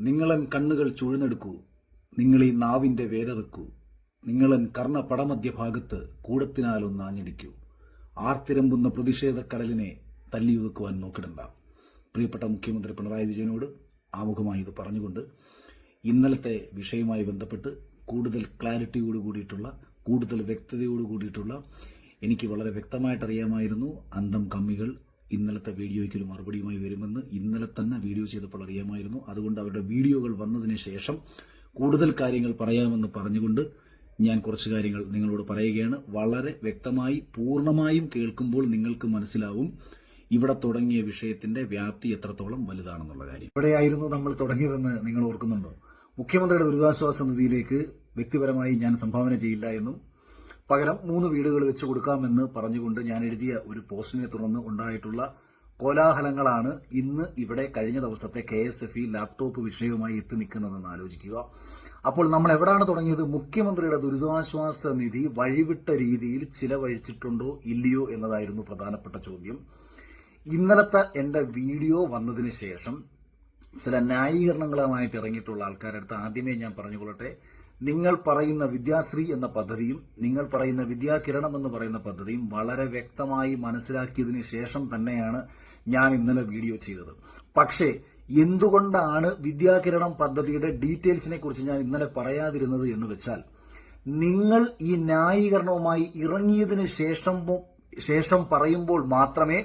നിങ്ങളൻ കണ്ണുകൾ ചുഴന്നെടുക്കൂ, നിങ്ങളീ നാവിന്റെ വേരറുക്കൂ, നിങ്ങളൻ കർണ പടമധ്യഭാഗത്ത് കൂടത്തിനാലൊന്നാഞ്ഞടിക്കൂ, ആർത്തിരമ്പുന്ന പ്രതിഷേധക്കടലിനെ തല്ലിയൊതുക്കുവാൻ നോക്കിടണ്ട. പ്രിയപ്പെട്ട മുഖ്യമന്ത്രി പിണറായി വിജയനോട് ആമുഖമായി ഇത് പറഞ്ഞുകൊണ്ട് ഇന്നലത്തെ വിഷയവുമായി ബന്ധപ്പെട്ട് കൂടുതൽ ക്ലാരിറ്റിയോട് കൂടിയിട്ടുള്ള, കൂടുതൽ വ്യക്തതയോട് കൂടിയിട്ടുള്ള, എനിക്ക് വളരെ വ്യക്തമായിട്ടറിയാമായിരുന്നു അന്തം കമ്മികൾ ഇന്നലത്തെ വീഡിയോയ്ക്ക് ഒരു മറുപടിയുമായി വരുമെന്ന് ഇന്നലെ തന്നെ വീഡിയോ ചെയ്തപ്പോൾ അറിയാമായിരുന്നു. അതുകൊണ്ട് അവരുടെ വീഡിയോകൾ വന്നതിന് ശേഷം കൂടുതൽ കാര്യങ്ങൾ പറയാമെന്ന് പറഞ്ഞുകൊണ്ട് ഞാൻ കുറച്ച് കാര്യങ്ങൾ നിങ്ങളോട് പറയുകയാണ്. വളരെ വ്യക്തമായി പൂർണ്ണമായും കേൾക്കുമ്പോൾ നിങ്ങൾക്ക് മനസ്സിലാവും ഇവിടെ തുടങ്ങിയ വിഷയത്തിന്റെ വ്യാപ്തി എത്രത്തോളം വലുതാണെന്നുള്ള കാര്യം. ഇവിടെയായിരുന്നു നമ്മൾ തുടങ്ങിയതെന്ന് നിങ്ങൾ ഓർക്കുന്നുണ്ടോ? മുഖ്യമന്ത്രിയുടെ ദുരിതാശ്വാസ നിധിയിലേക്ക് വ്യക്തിപരമായി ഞാൻ സംഭാവന ചെയ്യില്ല എന്നും പകരം 3 വീടുകൾ വെച്ച് കൊടുക്കാമെന്ന് പറഞ്ഞുകൊണ്ട് ഞാൻ എഴുതിയ ഒരു പോസ്റ്റിനെ തുടർന്ന് ഉണ്ടായിട്ടുള്ള കോലാഹലങ്ങളാണ് ഇന്ന് ഇവിടെ കഴിഞ്ഞ ദിവസത്തെ KSFE ലാപ്ടോപ്പ് വിഷയവുമായി എത്തി നിൽക്കുന്നതെന്ന് ആലോചിക്കുക. അപ്പോൾ നമ്മൾ എവിടാണ് തുടങ്ങിയത്? മുഖ്യമന്ത്രിയുടെ ദുരിതാശ്വാസ നിധി വഴിവിട്ട രീതിയിൽ ചിലവഴിച്ചിട്ടുണ്ടോ ഇല്ലയോ എന്നതായിരുന്നു പ്രധാനപ്പെട്ട ചോദ്യം. ഇന്നലത്തെ എന്റെ വീഡിയോ വന്നതിന് ശേഷം ചില ന്യായീകരണങ്ങളുമായിട്ട് ഇറങ്ങിയിട്ടുള്ള ആൾക്കാരുടെ അടുത്ത് ആദ്യമേ ഞാൻ പറഞ്ഞുകൊള്ളട്ടെ, നിങ്ങൾ പറയുന്ന വിദ്യാശ്രീ എന്ന പദ്ധതിയും നിങ്ങൾ പറയുന്ന വിദ്യാകിരണം എന്ന് പറയുന്ന പദ്ധതിയും വളരെ വ്യക്തമായി മനസ്സിലാക്കിയതിന് ശേഷം തന്നെയാണ് ഞാൻ ഇന്നലെ വീഡിയോ ചെയ്തത്. പക്ഷേ എന്തുകൊണ്ടാണ് വിദ്യാകിരണം പദ്ധതിയുടെ ഡീറ്റെയിൽസിനെ കുറിച്ച് ഞാൻ ഇന്നലെ പറയാതിരുന്നത് എന്ന് വെച്ചാൽ, നിങ്ങൾ ഈ ന്യായീകരണവുമായി ഇറങ്ങിയതിന് ശേഷം പറയുമ്പോൾ മാത്രമേ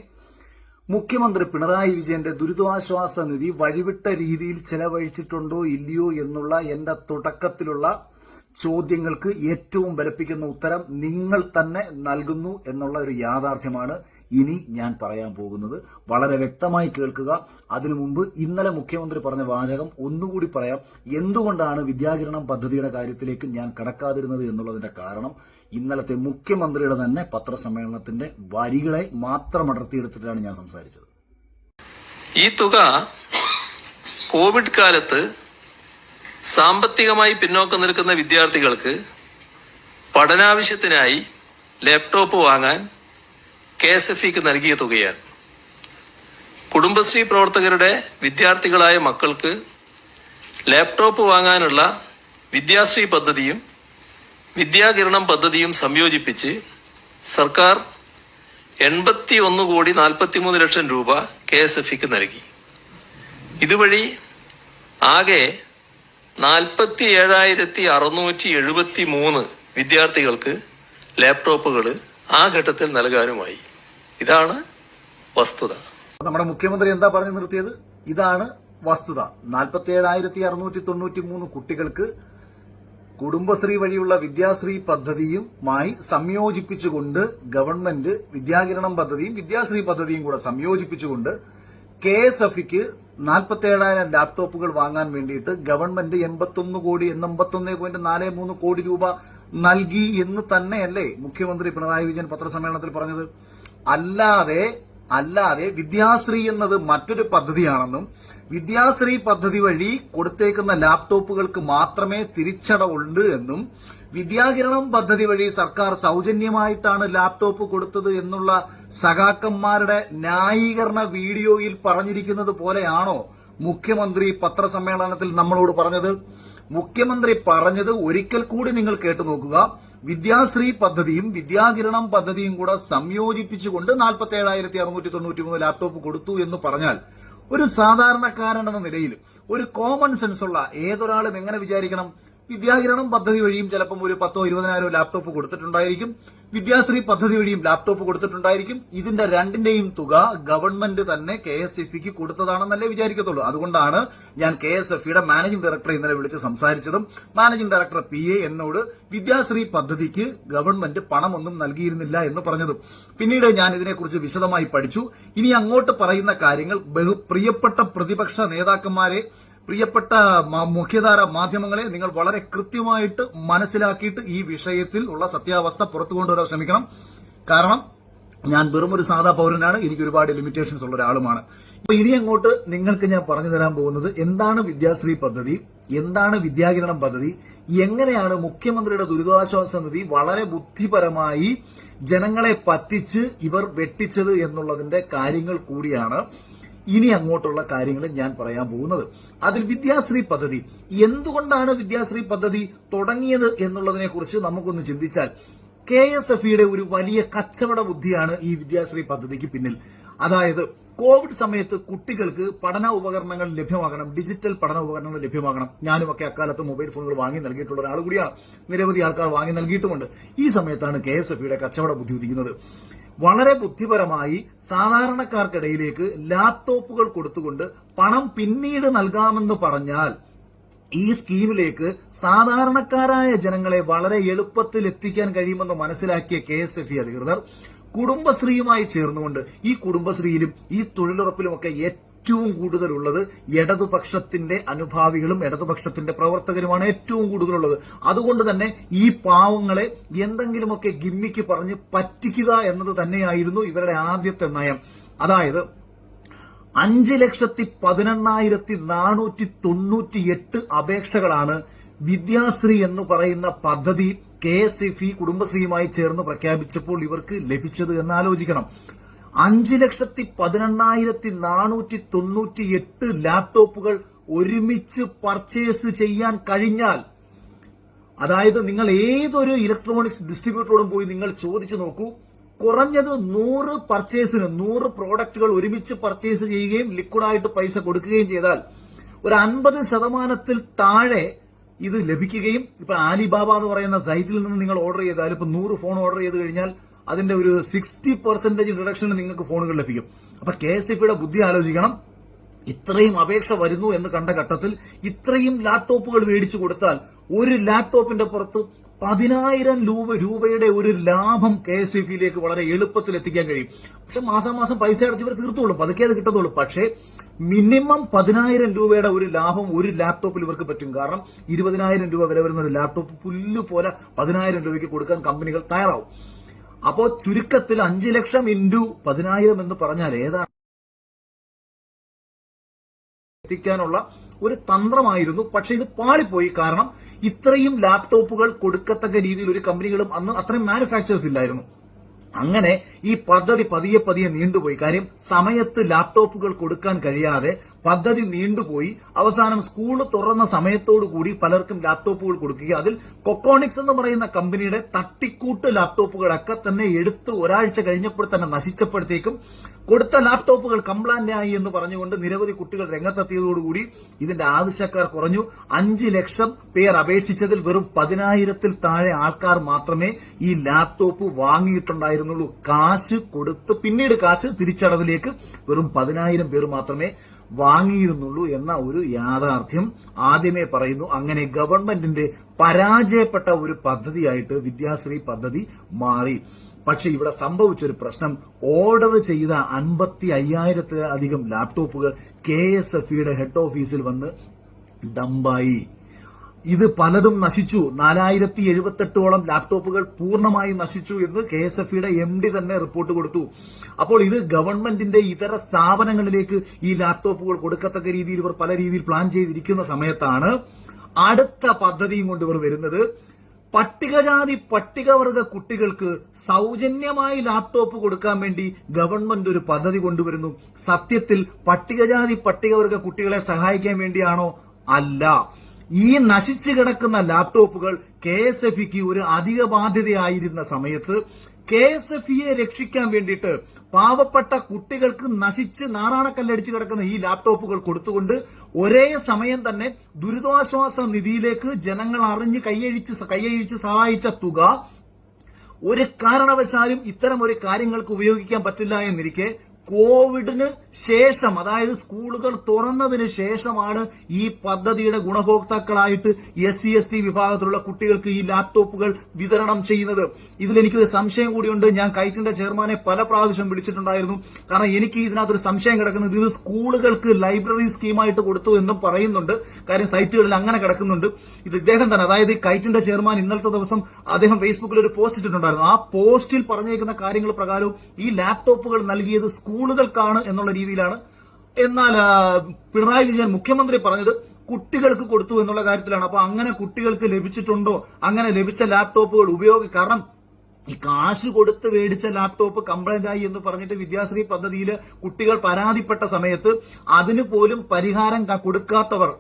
മുഖ്യമന്ത്രി പിണറായി വിജയന്റെ ദുരിതാശ്വാസ നിധി വഴിവിട്ട രീതിയിൽ ചെലവഴിച്ചിട്ടുണ്ടോ ഇല്ലയോ എന്നുള്ള എന്റെ തുടക്കത്തിലുള്ള ചോദ്യങ്ങൾക്ക് ഏറ്റവും ബലപ്പിക്കുന്ന ഉത്തരം നിങ്ങൾ തന്നെ നൽകുന്നു എന്നുള്ള ഒരു യാഥാർത്ഥ്യമാണ് ഇനി ഞാൻ പറയാൻ പോകുന്നത്. വളരെ വ്യക്തമായി കേൾക്കുക. അതിനു മുമ്പ് ഇന്നലെ മുഖ്യമന്ത്രി പറഞ്ഞ വാചകം ഒന്നുകൂടി പറയാം. എന്തുകൊണ്ടാണ് വിദ്യാകിരണം പദ്ധതിയുടെ കാര്യത്തിലേക്ക് ഞാൻ കടക്കാതിരുന്നത് എന്നുള്ളതിന്റെ കാരണം ഇന്നലത്തെ മുഖ്യമന്ത്രിയുടെ തന്നെ പത്രസമ്മേളനത്തിന്റെ വരികളെ മാത്രം അടർത്തിയെടുത്തിട്ടാണ് ഞാൻ സംസാരിച്ചത്. ഈ തുക കോവിഡ് കാലത്ത് സാമ്പത്തികമായി പിന്നോക്കം നിൽക്കുന്ന വിദ്യാർത്ഥികൾക്ക് പഠനാവശ്യത്തിനായി ലാപ്ടോപ്പ് വാങ്ങാൻ KSFEക്ക് നൽകിയ തുകയാണ്. കുടുംബശ്രീ പ്രവർത്തകരുടെ വിദ്യാർത്ഥികളായ മക്കൾക്ക് ലാപ്ടോപ്പ് വാങ്ങാനുള്ള വിദ്യാശ്രീ പദ്ധതിയും വിദ്യാകിരണം പദ്ധതിയും സംയോജിപ്പിച്ച് സർക്കാർ 81,43,00,000 രൂപ KSFEക്ക് നൽകി. ഇതുവഴി ആകെ 47,673 വിദ്യാർത്ഥികൾക്ക് ലാപ്ടോപ്പുകൾ ആ ഘട്ടത്തിൽ നൽകാനുമായി. ഇതാണ് വസ്തുത. നമ്മുടെ മുഖ്യമന്ത്രി എന്താ പറഞ്ഞു നിർത്തിയത്? ഇതാണ് വസ്തുത. 47,693 കുട്ടികൾക്ക് കുടുംബശ്രീ വഴിയുള്ള വിദ്യാശ്രീ പദ്ധതിയുമായി സംയോജിപ്പിച്ചുകൊണ്ട് ഗവൺമെന്റ് വിദ്യാകിരണം പദ്ധതിയും വിദ്യാശ്രീ പദ്ധതിയും കൂടെ സംയോജിപ്പിച്ചുകൊണ്ട് KSFEക്ക് 47,000 ലാപ്ടോപ്പുകൾ വാങ്ങാൻ വേണ്ടിയിട്ട് ഗവൺമെന്റ് 81,81.43 കോടി രൂപ നൽകി എന്ന് തന്നെയല്ലേ മുഖ്യമന്ത്രി പിണറായി വിജയൻ പത്രസമ്മേളനത്തിൽ പറഞ്ഞത്? അല്ലാതെ വിദ്യാശ്രീ എന്നത് മറ്റൊരു പദ്ധതിയാണെന്നും വിദ്യാശ്രീ പദ്ധതി വഴി കൊടുത്തേക്കുന്ന ലാപ്ടോപ്പുകൾക്ക് മാത്രമേ തിരിച്ചടവുണ്ട് എന്നും വിദ്യാകിരണം പദ്ധതി വഴി സർക്കാർ സൗജന്യമായിട്ടാണ് ലാപ്ടോപ്പ് കൊടുത്തത് എന്നുള്ള സഖാക്കന്മാരുടെ ന്യായീകരണ വീഡിയോയിൽ പറഞ്ഞിരിക്കുന്നത് പോലെയാണോ മുഖ്യമന്ത്രി പത്രസമ്മേളനത്തിൽ നമ്മളോട് പറഞ്ഞത്? മുഖ്യമന്ത്രി പറഞ്ഞത് ഒരിക്കൽ കൂടി നിങ്ങൾ കേട്ടു നോക്കുക. വിദ്യാശ്രീ പദ്ധതിയും വിദ്യാകിരണം പദ്ധതിയും കൂടെ സംയോജിപ്പിച്ചുകൊണ്ട് 47,693 ലാപ്ടോപ്പ് കൊടുത്തു എന്ന് പറഞ്ഞാൽ ഒരു സാധാരണക്കാരൻ എന്ന നിലയിൽ ഒരു കോമൺ സെൻസ് ഉള്ള ഏതൊരാളും എങ്ങനെ വിചാരിക്കണം? വിദ്യാകിരണം പദ്ധതി വഴിയും ചിലപ്പം ഒരു 10,000-20,000 ലാപ്ടോപ്പ് കൊടുത്തിട്ടുണ്ടായിരിക്കും, വിദ്യാശ്രീ പദ്ധതി വഴിയും ലാപ്ടോപ്പ് കൊടുത്തിട്ടുണ്ടായിരിക്കും. ഇതിന്റെ രണ്ടിന്റെയും തുക ഗവൺമെന്റ് തന്നെ KSFEക്ക് കൊടുത്തതാണെന്നല്ലേ വിചാരിക്കത്തുള്ളൂ. അതുകൊണ്ടാണ് ഞാൻ KSFEയുടെ മാനേജിംഗ് ഡയറക്ടറെ ഇന്നലെ വിളിച്ച് സംസാരിച്ചതും മാനേജിംഗ് ഡയറക്ടർ PA എന്നോട് വിദ്യാശ്രീ പദ്ധതിക്ക് ഗവൺമെന്റ് പണമൊന്നും നൽകിയിരുന്നില്ല എന്ന് പറഞ്ഞതും. പിന്നീട് ഞാൻ ഇതിനെക്കുറിച്ച് വിശദമായി പഠിച്ചു. ഇനി അങ്ങോട്ട് പറയുന്ന കാര്യങ്ങൾ പ്രിയപ്പെട്ട പ്രതിപക്ഷ നേതാക്കന്മാരെ, പ്രിയപ്പെട്ട മുഖ്യധാര മാധ്യമങ്ങളെ, നിങ്ങൾ വളരെ കൃത്യമായിട്ട് മനസ്സിലാക്കിയിട്ട് ഈ വിഷയത്തിൽ ഉള്ള സത്യാവസ്ഥ പുറത്തു കൊണ്ടുവരാൻ ശ്രമിക്കണം. കാരണം ഞാൻ വെറും ഒരു സാധാ പൗരനാണ്, എനിക്ക് ഒരുപാട് ലിമിറ്റേഷൻസ് ഉള്ള ഒരാളുമാണ്. അപ്പൊ ഇനി അങ്ങോട്ട് നിങ്ങൾക്ക് ഞാൻ പറഞ്ഞു തരാൻ പോകുന്നത് എന്താണ് വിദ്യാശ്രീ പദ്ധതി, എന്താണ് വിദ്യാകിരണം പദ്ധതി, എങ്ങനെയാണ് മുഖ്യമന്ത്രിയുടെ ദുരിതാശ്വാസ നിധി വളരെ ബുദ്ധിപരമായി ജനങ്ങളെ പറ്റിച്ച് ഇവർ വെട്ടിച്ചത് എന്നുള്ളതിന്റെ കാര്യങ്ങൾ കൂടിയാണ് ഇനി അങ്ങോട്ടുള്ള കാര്യങ്ങൾ ഞാൻ പറയാൻ പോകുന്നത്. അതിൽ വിദ്യാശ്രീ പദ്ധതി, എന്തുകൊണ്ടാണ് വിദ്യാശ്രീ പദ്ധതി തുടങ്ങിയത് എന്നുള്ളതിനെ കുറിച്ച് നമുക്കൊന്ന് ചിന്തിച്ചാൽ, KSFEയുടെ ഒരു വലിയ കച്ചവട ബുദ്ധിയാണ് ഈ വിദ്യാശ്രീ പദ്ധതിക്ക് പിന്നിൽ. അതായത് കോവിഡ് സമയത്ത് കുട്ടികൾക്ക് പഠന ഉപകരണങ്ങൾ ലഭ്യമാകണം, ഡിജിറ്റൽ പഠന ഉപകരണങ്ങൾ ലഭ്യമാകണം. ഞാനുമൊക്കെ അക്കാലത്ത് മൊബൈൽ ഫോണുകൾ വാങ്ങി നൽകിയിട്ടുള്ള ഒരാൾ കൂടിയാണ്. നിരവധി ആൾക്കാർ വാങ്ങി നൽകിയിട്ടുമുണ്ട്. ഈ സമയത്താണ് KSFEയുടെ കച്ചവട ബുദ്ധി ഉദിക്കുന്നത്. വളരെ ബുദ്ധിപരമായി സാധാരണക്കാർക്കിടയിലേക്ക് ലാപ്ടോപ്പുകൾ കൊടുത്തുകൊണ്ട് പണം പിന്നീട് നൽകാമെന്ന് പറഞ്ഞാൽ ഈ സ്കീമിലേക്ക് സാധാരണക്കാരായ ജനങ്ങളെ വളരെ എളുപ്പത്തിൽ എത്തിക്കാൻ കഴിയുമെന്ന് മനസ്സിലാക്കിയ KSFE അധികൃതർ കുടുംബശ്രീയുമായി ചേർന്നുകൊണ്ട്, ഈ കുടുംബശ്രീയിലും ഈ തൊഴിലുറപ്പിലുമൊക്കെ ഏറ്റവും കൂടുതലുള്ളത് ഇടതുപക്ഷത്തിന്റെ അനുഭാവികളും ഇടതുപക്ഷത്തിന്റെ പ്രവർത്തകരുമാണ് ഏറ്റവും കൂടുതലുള്ളത്. അതുകൊണ്ട് തന്നെ ഈ പാവങ്ങളെ എന്തെങ്കിലുമൊക്കെ ഗിമ്മിക്ക് പറഞ്ഞ് പറ്റിക്കുക എന്നത് തന്നെയായിരുന്നു ഇവരുടെ ആദ്യത്തെ നയം. അതായത് 5,18,498 അപേക്ഷകളാണ് വിദ്യാശ്രീ എന്ന് പറയുന്ന പദ്ധതി KSFE കുടുംബശ്രീയുമായി ചേർന്ന് പ്രഖ്യാപിച്ചപ്പോൾ ഇവർക്ക് ലഭിച്ചത് എന്നാലോചിക്കണം. 5,18,498 ലാപ്ടോപ്പുകൾ ഒരുമിച്ച് പർച്ചേസ് ചെയ്യാൻ കഴിഞ്ഞാൽ, അതായത് നിങ്ങൾ ഏതൊരു ഇലക്ട്രോണിക്സ് ഡിസ്ട്രിബ്യൂട്ടറോടും പോയി നിങ്ങൾ ചോദിച്ചു നോക്കൂ, കുറഞ്ഞത് 100 പർച്ചേസിന് 100 പ്രോഡക്റ്റുകൾ ഒരുമിച്ച് പർച്ചേസ് ചെയ്യുകയും ലിക്വിഡായിട്ട് പൈസ കൊടുക്കുകയും ചെയ്താൽ ഒരു 50% താഴെ ഇത് ലഭിക്കുകയും, ഇപ്പൊ ആലിബാബ എന്ന് പറയുന്ന സൈറ്റിൽ നിന്ന് നിങ്ങൾ ഓർഡർ ചെയ്താൽ, ഇപ്പൊ 100 ഫോൺ ഓർഡർ ചെയ്ത് കഴിഞ്ഞാൽ അതിന്റെ ഒരു 60% റിഡക്ഷനിൽ നിങ്ങൾക്ക് ഫോണുകൾ ലഭിക്കും. അപ്പൊ KSFEയുടെ ബുദ്ധി ആലോചിക്കണം. ഇത്രയും അപേക്ഷ വരുന്നു എന്ന് കണ്ട ഘട്ടത്തിൽ ഇത്രയും ലാപ്ടോപ്പുകൾ മേടിച്ചു കൊടുത്താൽ ഒരു ലാപ്ടോപ്പിന്റെ പുറത്ത് 10,000 രൂപയുടെ ഒരു ലാഭം KSFEയിലേക്ക് വളരെ എളുപ്പത്തിൽ എത്തിക്കാൻ കഴിയും. പക്ഷെ മാസം പൈസ അടച്ചവർ തീർത്തോളും, പതുക്കെ അത് കിട്ടത്തുള്ളൂ. പക്ഷേ മിനിമം 10,000 രൂപയുടെ ഒരു ലാഭം ഒരു ലാപ്ടോപ്പിൽ ഇവർക്ക് പറ്റും. കാരണം 20,000 രൂപ വില വരുന്ന ഒരു ലാപ്ടോപ്പ് പുല്ലുപോലെ 10,000 രൂപയ്ക്ക് കൊടുക്കാൻ കമ്പനികൾ തയ്യാറാവും. അപ്പോ ചുരുക്കത്തിൽ 5 ലക്ഷം ഇൻറ്റു 10,000 എന്ന് പറഞ്ഞാൽ ഏതാണ് എത്തിക്കാനുള്ള ഒരു തന്ത്രമായിരുന്നു. പക്ഷെ ഇത് പാളിപ്പോയി. കാരണം ഇത്രയും ലാപ്ടോപ്പുകൾ കൊടുക്കത്തക്ക രീതിയിൽ ഒരു കമ്പനികളും അന്ന് അത്രയും മാനുഫാക്ചേഴ്സ് ഇല്ലായിരുന്നു. അങ്ങനെ ഈ പദ്ധതി പതിയെ നീണ്ടുപോയി. കാര്യം സമയത്ത് ലാപ്ടോപ്പുകൾ കൊടുക്കാൻ കഴിയാതെ പദ്ധതി നീണ്ടുപോയി. അവസാനം സ്കൂൾ തുറന്ന സമയത്തോടുകൂടി പലർക്കും ലാപ്ടോപ്പുകൾ കൊടുക്കുക. അതിൽ കൊക്കോണിക്സ് എന്ന് പറയുന്ന കമ്പനിയുടെ തട്ടിക്കൂട്ട് ലാപ്ടോപ്പുകളൊക്കെ തന്നെ എടുത്ത് ഒരാഴ്ച കഴിഞ്ഞപ്പോൾ തന്നെ നശിച്ചപ്പോഴത്തേക്കും കൊടുത്ത ലാപ്ടോപ്പുകൾ കംപ്ലൈന്റ് ആയി എന്ന് പറഞ്ഞുകൊണ്ട് നിരവധി കുട്ടികൾ രംഗത്തെത്തിയതോടുകൂടി ഇതിന്റെ ആവശ്യക്കാർ കുറഞ്ഞു. 5 ലക്ഷം പേർ അപേക്ഷിച്ചതിൽ വെറും 10,000-ൽ താഴെ ആൾക്കാർ മാത്രമേ ഈ ലാപ്ടോപ്പ് വാങ്ങിയിട്ടുണ്ടായിരുന്നുള്ളൂ. കാശ് കൊടുത്ത് പിന്നീട് കാശ് തിരിച്ചടവിലേക്ക് വെറും 10,000 പേർ മാത്രമേ വാങ്ങിയിരുന്നുള്ളൂ എന്ന ഒരു യാഥാർത്ഥ്യം ആദ്യമേ പറയുന്നു. അങ്ങനെ ഗവൺമെന്റിന്റെ പരാജയപ്പെട്ട ഒരു പദ്ധതിയായിട്ട് വിദ്യാശ്രീ പദ്ധതി മാറി. പക്ഷെ ഇവിടെ സംഭവിച്ചൊരു പ്രശ്നം, ഓർഡർ ചെയ്ത 55,000-ലധികം ലാപ്ടോപ്പുകൾ KSFEയുടെ ഹെഡ് ഓഫീസിൽ വന്ന് ഡംപായി. ഇത് പലതും നശിച്ചു. 4,078ഓളം ലാപ്ടോപ്പുകൾ പൂർണ്ണമായി നശിച്ചു എന്ന് KSFEയുടെ MD തന്നെ റിപ്പോർട്ട് കൊടുത്തു. അപ്പോൾ ഇത് ഗവൺമെന്റിന്റെ ഇതര സ്ഥാപനങ്ങളിലേക്ക് ഈ ലാപ്ടോപ്പുകൾ കൊടുക്കത്തക്ക രീതിയിൽ ഇവർ പല രീതിയിൽ പ്ലാൻ ചെയ്തിരിക്കുന്ന സമയത്താണ് അടുത്ത പദ്ധതിയും കൊണ്ട് ഇവർ വരുന്നത്. പട്ടികജാതി പട്ടികവർഗ കുട്ടികൾക്ക് സൗജന്യമായി ലാപ്ടോപ്പ് കൊടുക്കാൻ വേണ്ടി ഗവൺമെന്റ് ഒരു പദ്ധതി കൊണ്ടുവരുന്നു. സത്യത്തിൽ പട്ടികജാതി പട്ടികവർഗ കുട്ടികളെ സഹായിക്കാൻ വേണ്ടിയാണോ? അല്ല. ഈ നശിച്ചു കിടക്കുന്ന ലാപ്ടോപ്പുകൾ KSFEക്ക് ഒരു അധിക ബാധ്യതയായിരുന്ന സമയത്ത് KSFEയെ രക്ഷിക്കാൻ വേണ്ടിയിട്ട് പാവപ്പെട്ട കുട്ടികൾക്ക് നശിച്ച് നാറാണക്കല്ലടിച്ച് കിടക്കുന്ന ഈ ലാപ്ടോപ്പുകൾ കൊടുത്തുകൊണ്ട് ഒരേ സമയം തന്നെ ദുരിതാശ്വാസ നിധിയിലേക്ക് ജനങ്ങൾ അറിഞ്ഞ് കൈയഴിച്ച് സഹായിച്ച തുക ഒരു കാരണവശാലും ഇത്തരം ഒരു കാര്യങ്ങൾക്ക് ഉപയോഗിക്കാൻ പറ്റില്ല എന്നിരിക്കെ കോവിഡിന് ശേഷം, അതായത് സ്കൂളുകൾ തുറന്നതിന് ശേഷമാണ് ഈ പദ്ധതിയുടെ ഗുണഭോക്താക്കളായിട്ട് SC ST വിഭാഗത്തിലുള്ള കുട്ടികൾക്ക് ഈ ലാപ്ടോപ്പുകൾ വിതരണം ചെയ്യുന്നത്. ഇതിലെനിക്കൊരു സംശയം കൂടിയുണ്ട്. ഞാൻ കൈറ്റിന്റെ ചെയർമാനെ പല പ്രാവശ്യം വിളിച്ചിട്ടുണ്ടായിരുന്നു. കാരണം എനിക്ക് ഇതിനകത്തൊരു സംശയം കിടക്കുന്നത്, ഇത് സ്കൂളുകൾക്ക് ലൈബ്രറി സ്കീമായിട്ട് കൊടുത്തു എന്നും പറയുന്നുണ്ട്. കാര്യം സൈറ്റുകളിൽ അങ്ങനെ കിടക്കുന്നുണ്ട്. ഇത് ഇദ്ദേഹം തന്നെ, അതായത് കൈറ്റിന്റെ ചെയർമാൻ ഇന്നലത്തെ ദിവസം അദ്ദേഹം ഫേസ്ബുക്കിൽ ഒരു പോസ്റ്റ് ഇട്ടിട്ടുണ്ടായിരുന്നു. ആ പോസ്റ്റിൽ പറഞ്ഞേക്കുന്ന കാര്യങ്ങൾ പ്രകാരവും ഈ ലാപ്ടോപ്പുകൾ നൽകിയത് സ്കൂളുകൾക്കാണ് എന്നുള്ള രീതിയിലാണ്. എന്നാൽ പിണറായി വിജയൻ മുഖ്യമന്ത്രി പറഞ്ഞത് കുട്ടികൾക്ക് കൊടുത്തു എന്നുള്ള കാര്യത്തിലാണ്. അപ്പൊ അങ്ങനെ കുട്ടികൾക്ക് ലഭിച്ചിട്ടുണ്ടോ? അങ്ങനെ ലഭിച്ച ലാപ്ടോപ്പുകൾ കാരണം ഈ കാശ് കൊടുത്ത് മേടിച്ച ലാപ്ടോപ്പ് കംപ്ലൈന്റ് ആയി എന്ന് പറഞ്ഞിട്ട് വിദ്യാശ്രീ പദ്ധതിയിൽ കുട്ടികൾ പരാതിപ്പെട്ട സമയത്ത് അതിന് പോലും പരിഹാരം കൊടുക്കാത്തവർ,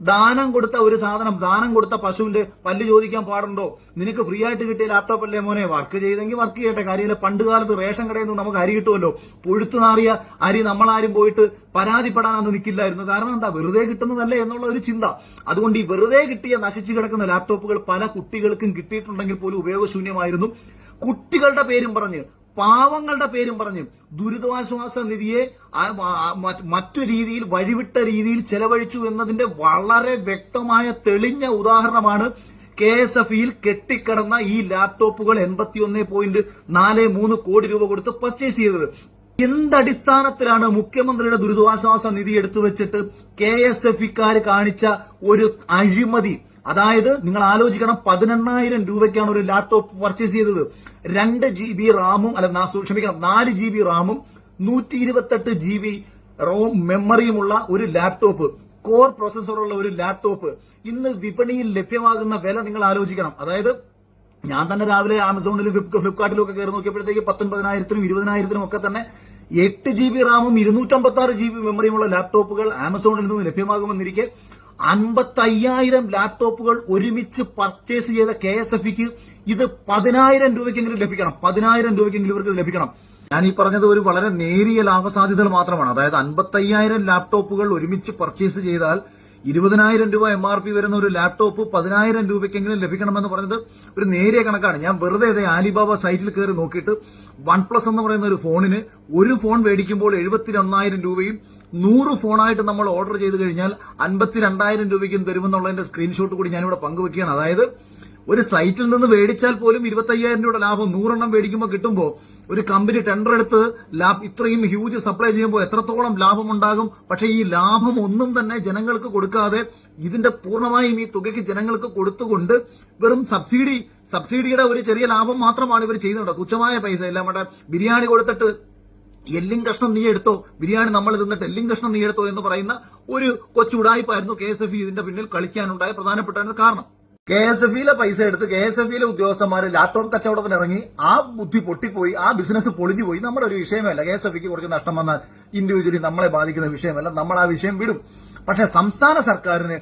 ദാനം കൊടുത്ത ഒരു സാധനം, ദാനം കൊടുത്ത പശുവിന്റെ പല്ല് ചോദിക്കാൻ പാടുണ്ടോ? നിനക്ക് ഫ്രീ ആയിട്ട് കിട്ടിയ ലാപ്ടോപ്പ് അല്ലേ മോനെ, വർക്ക് ചെയ്തെങ്കിൽ വർക്ക് ചെയ്യട്ടെ. കാര്യമില്ല, പണ്ട് കാലത്ത് റേഷൻ കടയിൽ നിന്ന് നമുക്ക് അരി കിട്ടുമല്ലോ. പൊഴുത്തു നാറിയ അരി നമ്മളാരും പോയിട്ട് പരാതിപ്പെടാനൊന്നും നിൽക്കില്ലായിരുന്നു. കാരണം എന്താ, വെറുതെ കിട്ടുന്നതല്ലേ എന്നുള്ള ഒരു ചിന്ത. അതുകൊണ്ട് ഈ വെറുതെ കിട്ടിയ നശിച്ചു കിടക്കുന്ന ലാപ്ടോപ്പുകൾ പല കുട്ടികൾക്കും കിട്ടിയിട്ടുണ്ടെങ്കിൽ പോലും ഉപയോഗശൂന്യമായിരുന്നു. കുട്ടികളുടെ പേരും പറഞ്ഞ്, പാവങ്ങളുടെ പേരും പറഞ്ഞ് ദുരിതാശ്വാസ നിധിയെ മറ്റു രീതിയിൽ, വഴിവിട്ട രീതിയിൽ ചെലവഴിച്ചു എന്നതിന്റെ വളരെ വ്യക്തമായ തെളിഞ്ഞ ഉദാഹരണമാണ് KSFEയിൽ കെട്ടിക്കിടന്ന ഈ ലാപ്ടോപ്പുകൾ 81.43 കോടി രൂപ കൊടുത്ത് പർച്ചേസ് ചെയ്തത്. എന്തടിസ്ഥാനത്തിലാണ് മുഖ്യമന്ത്രിയുടെ ദുരിതാശ്വാസ നിധി എടുത്തു വെച്ചിട്ട് KSFEക്കാർ കാണിച്ച ഒരു അഴിമതി? അതായത് നിങ്ങൾ ആലോചിക്കണം, 18,000 രൂപയ്ക്കാണ് ഒരു ലാപ്ടോപ്പ് പർച്ചേസ് ചെയ്തത്. 2 GB റാമും, 4 GB റാമും 128 GB റോം മെമ്മറിയുമുള്ള ഒരു ലാപ്ടോപ്പ്, കോർ പ്രോസസറുള്ള ഒരു ലാപ്ടോപ്പ് ഇന്ന് വിപണിയിൽ ലഭ്യമാകുന്ന വില നിങ്ങൾ ആലോചിക്കണം. അതായത് ഞാൻ തന്നെ രാവിലെ ആമസോണിലും ഫ്ലിപ്കാർട്ടിലും ഒക്കെ കയറി നോക്കിയപ്പോഴത്തേക്ക് 19,000-നും 20,000-നും ഒക്കെ തന്നെ 8 GB റാമും 256 GB മെമ്മറിയുമുള്ള ലാപ്ടോപ്പുകൾ ആമസോണിൽ നിന്ന് ലഭ്യമാകുമെന്നിരിക്കെ 55,000 ലാപ്ടോപ്പുകൾ ഒരുമിച്ച് പർച്ചേസ് ചെയ്ത KSFEക്ക് ഇത് 10,000 രൂപയ്ക്കെങ്കിലും ലഭിക്കണം. 10,000 രൂപയ്ക്കെങ്കിലും ഇവർക്ക് ഇത് ലഭിക്കണം. ഞാൻ ഈ പറഞ്ഞത് ഒരു വളരെ നേരിയ ലാഭസാധ്യതകൾ മാത്രമാണ്. അതായത് 55,000 ലാപ്ടോപ്പുകൾ ഒരുമിച്ച് പർച്ചേസ് ചെയ്താൽ 20,000 രൂപ MRP വരുന്ന ഒരു ലാപ്ടോപ്പ് 10,000 രൂപയ്ക്കെങ്കിലും ലഭിക്കണമെന്ന് പറഞ്ഞത് ഒരു നേരിയ കണക്കാണ്. ഞാൻ വെറുതെ ആലിബാബ സൈറ്റിൽ കയറി നോക്കിയിട്ട് OnePlus എന്ന് പറയുന്ന ഒരു ഫോണിന് ഒരു ഫോൺ മേടിക്കുമ്പോൾ 71,000 രൂപയും 100 ഫോണായിട്ട് നമ്മൾ ഓർഡർ ചെയ്ത് കഴിഞ്ഞാൽ 52,000 രൂപയ്ക്കും തരുമെന്നുള്ളതിന്റെ സ്ക്രീൻഷോട്ട് കൂടി ഞാനിവിടെ പങ്കുവെക്കുകയാണ്. അതായത് ഒരു സൈറ്റിൽ നിന്ന് മേടിച്ചാൽ പോലും 25,000 രൂപയുടെ ലാഭം 100 എണ്ണം മേടിക്കുമ്പോൾ കിട്ടുമ്പോൾ ഒരു കമ്പനി ടെൻഡർ എടുത്ത് ഇത്രയും ഹ്യൂജ് സപ്ലൈ ചെയ്യുമ്പോൾ എത്രത്തോളം ലാഭമുണ്ടാകും? പക്ഷേ ഈ ലാഭം ഒന്നും തന്നെ ജനങ്ങൾക്ക് കൊടുക്കാതെ ഇതിന്റെ പൂർണ്ണമായും ഈ തുകയ്ക്ക് ജനങ്ങൾക്ക് കൊടുത്തുകൊണ്ട് വെറും സബ്സിഡിയുടെ ഒരു ചെറിയ ലാഭം മാത്രമാണ് ഇവർ ചെയ്യുന്നത്. തുച്ഛമായ പൈസ ഇല്ല. നമ്മുടെ ബിരിയാണി കൊടുത്തിട്ട് എല്ലിൻ കഷ്ണം നീ എടുത്തോ, ബിരിയാണി നമ്മൾ തിന്നിട്ട് എല്ലിൻ കഷ്ണം നീ എടുത്തോ എന്ന് പറയുന്ന ഒരു കൊച്ചുടായ്പായിരുന്നു KSFE ഇതിന്റെ പിന്നിൽ കളിക്കാനുണ്ടായ പ്രധാനപ്പെട്ട കാരണം. KSFEയിലെ പൈസ എടുത്ത് KSFEയിലെ ഉദ്യോഗസ്ഥന്മാര് ലാപ്ടോപ്പ് കച്ചവടത്തിന് ഇറങ്ങി. ആ ബുദ്ധി പൊട്ടിപ്പോയി, ആ ബിസിനസ് പൊളിഞ്ഞുപോയി. നമ്മുടെ ഒരു വിഷയമല്ല. KSFEക്ക് കുറച്ച് നഷ്ടം വന്നാൽ ഇൻഡിവിജ്വലി നമ്മളെ ബാധിക്കുന്ന വിഷയമല്ല, നമ്മൾ ആ വിഷയം വിടും. പക്ഷെ സംസ്ഥാന സർക്കാരിന്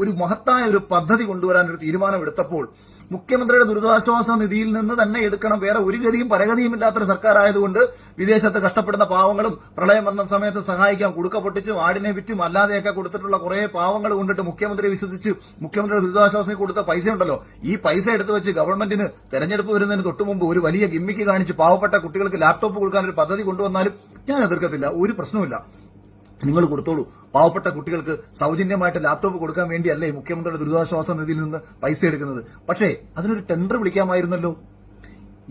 ഒരു മഹത്തായ ഒരു പദ്ധതി കൊണ്ടുവരാൻ ഒരു തീരുമാനമെടുത്തപ്പോൾ മുഖ്യമന്ത്രിയുടെ ദുരിതാശ്വാസ നിധിയിൽ നിന്ന് തന്നെ എടുക്കണം. വേറെ ഒരു ഗതിയും പരഗതിയും ഇല്ലാത്തൊരു സർക്കാർ ആയതുകൊണ്ട് വിദേശത്ത് കഷ്ടപ്പെടുന്ന പാവങ്ങളും പ്രളയം വന്ന സമയത്ത് സഹായിക്കാൻ കുടുക്ക പൊട്ടിച്ചും ആടിനെ വിറ്റും അല്ലാതെയൊക്കെ കൊടുത്തിട്ടുള്ള കുറെ പാവങ്ങൾ കൊണ്ടിട്ട് മുഖ്യമന്ത്രിയെ വിശ്വസിച്ച് മുഖ്യമന്ത്രിയുടെ ദുരിതാശ്വാസത്തിന് കൊടുത്ത പൈസ ഉണ്ടല്ലോ, ഈ പൈസ എടുത്തു വെച്ച് ഗവൺമെന്റിന് തെരഞ്ഞെടുപ്പ് വരുന്നതിന് തൊട്ടുമുമ്പ് ഒരു വലിയ ഗിമ്മിക്ക് കാണിച്ച് പാവപ്പെട്ട കുട്ടികൾക്ക് ലാപ്ടോപ്പ് കൊടുക്കാൻ ഒരു പദ്ധതി കൊണ്ടുവന്നാലും ഞാൻ എതിർക്കത്തില്ല, ഒരു പ്രശ്നവുമില്ല. നിങ്ങൾ കൊടുത്തോളൂ. പാവപ്പെട്ട കുട്ടികൾക്ക് സൗജന്യമായിട്ട് ലാപ്ടോപ്പ് കൊടുക്കാൻ വേണ്ടിയല്ലേ മുഖ്യമന്ത്രിയുടെ ദുരിതാശ്വാസ നിധിയിൽ നിന്ന് പൈസ എടുക്കുന്നത്. പക്ഷേ അതിനൊരു ടെൻഡർ വിളിക്കാമായിരുന്നല്ലോ.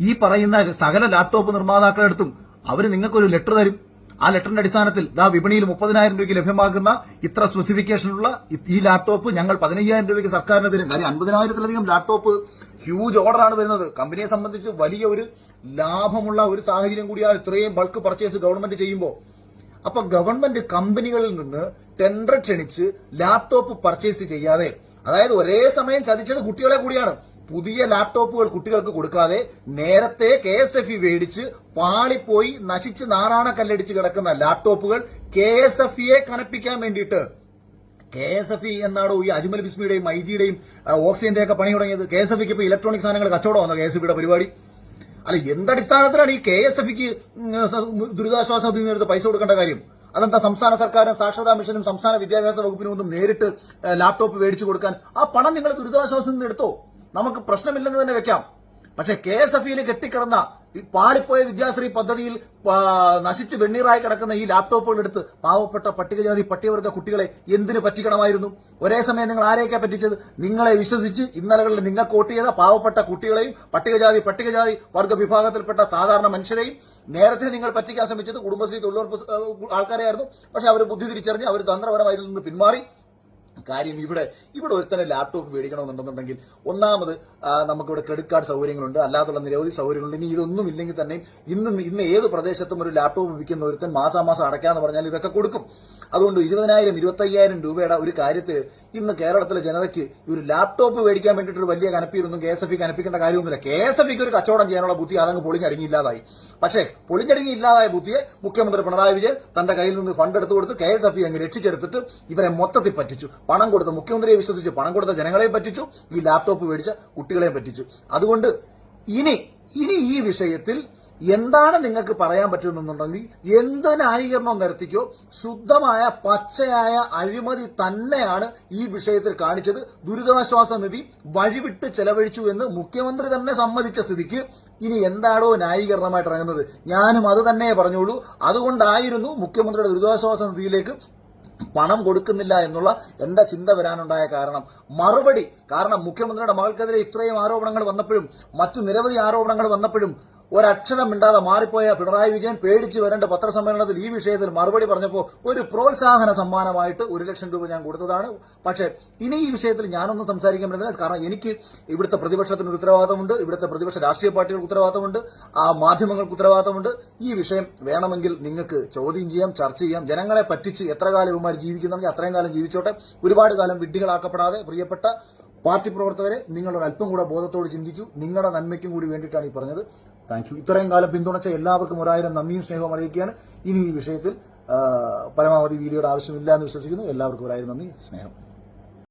ഈ പറയുന്ന സകല ലാപ്ടോപ്പ് നിർമ്മാതാക്കളെടുത്തും അവർ നിങ്ങൾക്കൊരു ലെറ്റർ തരും. ആ ലെറ്ററിന്റെ അടിസ്ഥാനത്തിൽ വിപണിയിൽ 30,000 രൂപയ്ക്ക് ലഭ്യമാക്കുന്ന ഇത്ര സ്പെസിഫിക്കേഷനുള്ള ഈ ലാപ്ടോപ്പ് ഞങ്ങൾ 15,000 രൂപയ്ക്ക് സർക്കാരിന് തരും. കാര്യം 50,000-ലധികം ലാപ്ടോപ്പ് ഹ്യൂജ് ഓർഡറാണ് വരുന്നത്. കമ്പനിയെ സംബന്ധിച്ച് വലിയ ഒരു ലാഭമുള്ള ഒരു സാഹചര്യം കൂടിയാണ് ഇത്രയും ബൾക്ക് പർച്ചേസ് ഗവൺമെന്റ് ചെയ്യുമ്പോൾ. അപ്പൊ ഗവൺമെന്റ് കമ്പനികളിൽ നിന്ന് ടെൻഡർ ക്ഷണിച്ച് ലാപ്ടോപ്പ് പർച്ചേസ് ചെയ്യാതെ, അതായത് ഒരേ സമയം ചതിച്ചത് കുട്ടികളെ കൂടിയാണ്. പുതിയ ലാപ്ടോപ്പുകൾ കുട്ടികൾക്ക് കൊടുക്കാതെ നേരത്തെ KSFE മേടിച്ച് പാളിപ്പോയി നശിച്ച് നാറാണക്കല്ലടിച്ച് കിടക്കുന്ന ലാപ്ടോപ്പുകൾ KSFEയെ കനപ്പിക്കാൻ വേണ്ടിയിട്ട്, KSFE എന്നാണോ ഈ അജ്മൽ ബിസ്മിയുടെയും ഐജിയുടെയും ഓക്സിജന്റെ ഒക്കെ പണി തുടങ്ങിയത്? KSFEക്ക് ഇപ്പൊ ഇലക്ട്രോണിക് സാധനങ്ങൾ കച്ചവടം വന്ന KSFEയുടെ പരിപാടി അല്ല. എന്തടിസ്ഥാനത്തിലാണ് ഈ KSFEക്ക് ദുരിതാശ്വാസ നിധിയിൽ നിന്ന് പൈസ കൊടുക്കേണ്ട കാര്യം? അതെന്താ സംസ്ഥാന സർക്കാരും സാക്ഷരതാ മിഷനും സംസ്ഥാന വിദ്യാഭ്യാസ വകുപ്പിനും ഒന്നും നേരിട്ട് ലാപ്ടോപ്പ് മേടിച്ചു കൊടുക്കാൻ? ആ പണം നിങ്ങൾ ദുരിതാശ്വാസത്തിൽ നിന്ന് എടുത്തോ, നമുക്ക് പ്രശ്നമില്ലെന്ന് തന്നെ വെക്കാം. പക്ഷെ KSFEയിൽ കെട്ടിക്കിടന്ന പാളിപ്പോയ വിദ്യാശ്രീ പദ്ധതിയിൽ നശിച്ച് വെണ്ണീറായി കിടക്കുന്ന ഈ ലാപ്ടോപ്പുകൾ എടുത്ത് പാവപ്പെട്ട പട്ടികജാതി പട്ടികവർഗ കുട്ടികളെ എന്തിനു പറ്റിക്കണമായിരുന്നു? ഒരേ സമയം നിങ്ങൾ ആരെയൊക്കെ പറ്റിച്ചത്? നിങ്ങളെ വിശ്വസിച്ച് ഇന്നലകളിൽ നിങ്ങൾക്ക് വോട്ട് ചെയ്ത പാവപ്പെട്ട കുട്ടികളെയും പട്ടികജാതി വർഗ വിഭാഗത്തിൽപ്പെട്ട സാധാരണ മനുഷ്യരെയും നേരത്തെ നിങ്ങൾ പറ്റിക്കാൻ ശ്രമിച്ചത് കുടുംബശ്രീ തൊഴിലുറപ്പ് ആൾക്കാരെയായിരുന്നു. പക്ഷെ അവർ ബുദ്ധി തിരിച്ചറിഞ്ഞ് അവർ തന്ത്രപരമായി ഇതിൽ നിന്ന് പിന്മാറി. കാര്യം ഇവിടെ ഒരുത്തന്നെ ലാപ്ടോപ്പ് മേടിക്കണമെന്നുണ്ടെന്നുണ്ടെങ്കിൽ ഒന്നാമത് നമുക്കിവിടെ ക്രെഡിറ്റ് കാർഡ് സൗകര്യങ്ങളുണ്ട്, അല്ലാതുള്ള നിരവധി സൗകര്യങ്ങളുണ്ട്. ഇനി ഇതൊന്നും ഇല്ലെങ്കിൽ തന്നെ ഇന്ന് ഏത് പ്രദേശത്തും ഒരു ലാപ്ടോപ്പ് വിൽക്കുന്ന ഒരുത്തൻ മാസാമാസം അടയ്ക്കാന്ന് പറഞ്ഞാൽ ഇതൊക്കെ കൊടുക്കും. അതുകൊണ്ട് 20,000 25,000 രൂപയുടെ ഒരു കാര്യത്തിൽ ഇന്ന് കേരളത്തിലെ ജനതയ്ക്ക് ഒരു ലാപ്ടോപ്പ് മേടിക്കാൻ വേണ്ടിയിട്ട് ഒരു വലിയ കനപ്പിയൊന്നും KSFE കനപ്പിക്കേണ്ട കാര്യമൊന്നുമില്ല. KSFEക്ക് ഒരു കച്ചവടം ചെയ്യാനുള്ള ബുദ്ധി അതങ്ങ് പൊളിഞ്ഞടങ്ങിയില്ലാതായി. പക്ഷേ പൊളിഞ്ഞടങ്ങിയില്ലാതായ ബുദ്ധിയെ മുഖ്യമന്ത്രി പിണറായി വിജയൻ തന്റെ കയ്യിൽ നിന്ന് ഫണ്ട് എടുത്തു കൊടുത്ത് KSFE അങ്ങ് രക്ഷിച്ചെടുത്തിട്ട് ഇവരെ മൊത്തത്തിൽ പറ്റിച്ചു. പണം കൊടുത്ത മുഖ്യമന്ത്രിയെ വിശ്വസിച്ച് പണം കൊടുത്ത ജനങ്ങളെയും പറ്റിച്ചു, ഈ ലാപ്ടോപ്പ് മേടിച്ച കുട്ടികളെയും പറ്റിച്ചു. അതുകൊണ്ട് ഇനി ഈ വിഷയത്തിൽ എന്താണ് നിങ്ങൾക്ക് പറയാൻ പറ്റുമെന്നുണ്ടെങ്കിൽ എന്ത് ന്യായീകരണം നിരത്തിക്കോ, ശുദ്ധമായ പച്ചയായ അഴിമതി തന്നെയാണ് ഈ വിഷയത്തിൽ കാണിച്ചത്. ദുരിതാശ്വാസ നിധി വഴിവിട്ട് ചെലവഴിച്ചു എന്ന് മുഖ്യമന്ത്രി തന്നെ സമ്മതിച്ച സ്ഥിതിക്ക് ഇനി എന്താണോ ന്യായീകരണമായിട്ട് ഇറങ്ങുന്നത്? ഞാനും അത് തന്നെ പറഞ്ഞോളൂ. അതുകൊണ്ടായിരുന്നു മുഖ്യമന്ത്രിയുടെ ദുരിതാശ്വാസ നിധിയിലേക്ക് പണം കൊടുക്കുന്നില്ല എന്നുള്ള എന്റെ ചിന്ത വരാനുണ്ടായ മറുപടി. കാരണം മുഖ്യമന്ത്രിയുടെ മകൾക്കെതിരെ ഇത്രയും ആരോപണങ്ങൾ വന്നപ്പോഴും മറ്റു നിരവധി ആരോപണങ്ങൾ വന്നപ്പോഴും ഒരക്ഷരം മിണ്ടാതെ മാറിപ്പോയ പിണറായി വിജയൻ പേടിച്ച് വരേണ്ട പത്രസമ്മേളനത്തിൽ ഈ വിഷയത്തിൽ മറുപടി പറഞ്ഞപ്പോൾ ഒരു പ്രോത്സാഹന സമ്മാനമായിട്ട് 1 ലക്ഷം രൂപ ഞാൻ കൊടുത്തതാണ്. പക്ഷേ ഇനി ഈ വിഷയത്തിൽ ഞാനൊന്നും സംസാരിക്കാൻ പറ്റുന്നില്ല. കാരണം എനിക്ക് ഇവിടുത്തെ പ്രതിപക്ഷത്തിന് ഒരു ഉത്തരവാദിത്തമുണ്ട്, ഇവിടുത്തെ പ്രതിപക്ഷ രാഷ്ട്രീയ പാർട്ടികൾക്ക് ഉത്തരവാദിത്തമുണ്ട്, ആ മാധ്യമങ്ങൾക്ക് ഉത്തരവാദിത്തമുണ്ട്. ഈ വിഷയം വേണമെങ്കിൽ നിങ്ങൾക്ക് ചോദ്യം ചെയ്യാം, ചർച്ച ചെയ്യാം. ജനങ്ങളെ പറ്റിച്ച് എത്ര കാലം ഇവന്മാർ ജീവിക്കുന്നുണ്ടെങ്കിൽ അത്രയും കാലം ജീവിച്ചോട്ടെ. ഒരുപാട് കാലം വിഡ്ഢികളാക്കപ്പെടാതെ പ്രിയപ്പെട്ട പാർട്ടി പ്രവർത്തകരെ, നിങ്ങളൊരല്പം കൂടെ ബോധത്തോട് ചിന്തിക്കൂ. നിങ്ങളുടെ നന്മയ്ക്കും കൂടി വേണ്ടിയിട്ടാണ് ഈ പറഞ്ഞത്. Thank you. ഇത്രയും കാലം പിന്തുണച്ച എല്ലാവർക്കും 1000 നന്ദിയും സ്നേഹവും അറിയിക്കുകയാണ്. ഇനി ഈ വിഷയത്തിൽ പരമാവധി വീഡിയോയുടെ ആവശ്യമില്ല എന്ന് വിശ്വസിക്കുന്നു. എല്ലാവർക്കും 1000 നന്ദി, സ്നേഹം.